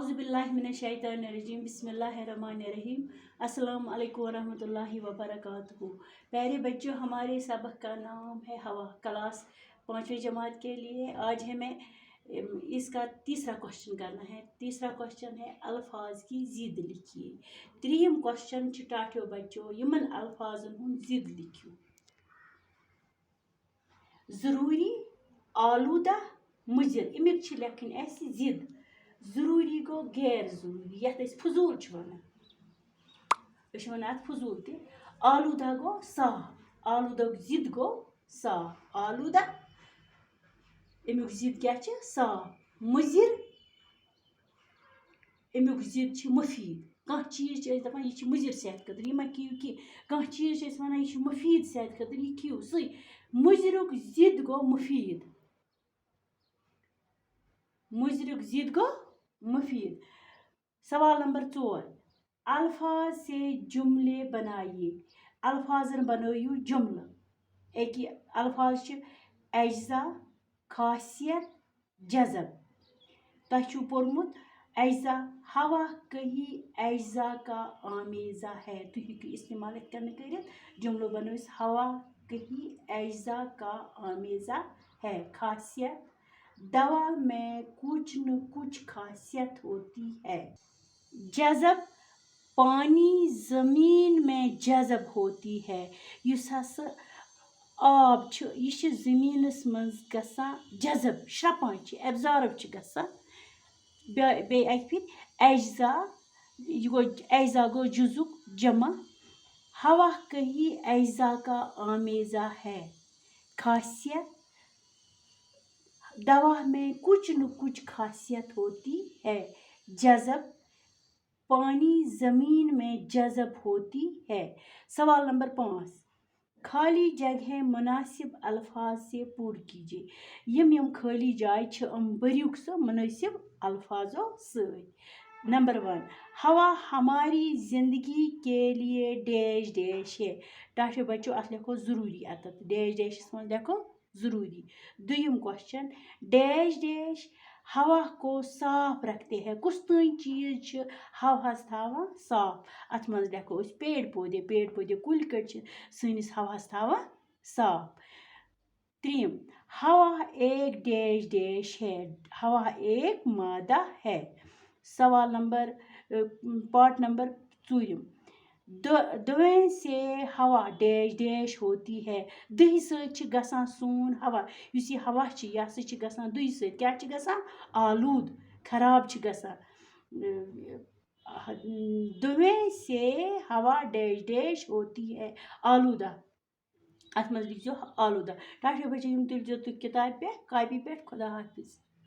औज़ुबिल्लाहिमिनश्शैतानिर्रजीम बिस्मिल्लाहिर्रहमानिर्रहीम अस्सलाम वालेकुम वरहमतुल्लाहि वबरकातुहू। प्यारे बच्चों, हमारे सबक का नाम है हवा। क्लास 5वीं जमात के लिए आज हमें इसका तीसरा क्वेश्चन करना है। तीसरा क्वेश्चन है अल्फाज की जिद लिखिए। त्रीम क्वेश्चन टाठियो बच्चों यमन अल्फाजन हुन जिद लिखियो। ज़रूरी, आलूदा, मुजिर अमिक लेखन ऐसी जिद। ज़रूरी गो गैर ज़रूरी यथ फजूल वन फजूल ते। आलूदा गो साफ, आलूदा जिद गो साफ। आलूदा अमुक जिद क्या साफ। मुजिर अमुक जिद मुफीद। कह चीज दपान यह मुजिर सेहत खतर यह खियो कि कह चीज वन यह मुफीद सेहत खतर यह खियो सही। मुजिरुक जिद गो मुफीद। मुजिरुक जिद गो मुफीद। सवाल नंबर 4, अल्फाज से जुमले बनाइए। अल्फाजन बनोयू जुमला। एक अल्फाज अज्जा, खासियत, जज़ब। तु पोर्मुत अज्जा हवा कही अज्जा का आमेज़ा है। तु हेकु इस्तेमाल कर जुमलो बनो हवा कही अज्जा का आमेज़ा है। खासियत, दवा में कुछ न कुछ खासियत होती है। जज़ब, पानी ज़मीन में जज़ब होती है। युस हसा आब यह ज़मीनस मज गसान जज़ब श्रपान एब्जॉर्ब गसान। बे अज्जा अज्जा गो जुजुक जमा। हवा कही अज्जा का आमेज़ा है। खासियत, दवा में कुछ न कुछ खासियत होती है। जज़ब, पानी ज़मीन में जज़ब होती है। सवाल नंबर 5, खाली जगह मुनासिब अल्फाज से पूर्ण कीजिए। यम खाली जाय बरियुक सो मुनासिब अल्फाजों से। नंबर 1, हवा हमारी जिंदगी के लिए डैश डैश है। टाठियो बच्चों अत लिखो ज़रूरी अतत डैश डैश मज लिखो ज़रूरी। दुयम क्वेश्चन, डैश डैश हवा को साफ रखते हैं। कुछ तीन चीज हवास थावान साफ। अत मज लिखो पेड़ पौधे कुल कट सनिस हवास थावान साफ। त्रीम, हवा एक डैश डैश है। हवा एक मादा है। सवाल नंबर पार्ट नंबर 4, दुए से हवा डैश डैश होती है। दही सच गसान सून हवा। युस यह हवा यह गसान दुई से क्या गसान आलूद खराब गसान। दुए से हवा डैश डैश होती है आलूदा। अत मज लिखो आलूदा। टाठियो बच्चे तुम किताब पे कॉपी पे। खुदा हाफिज।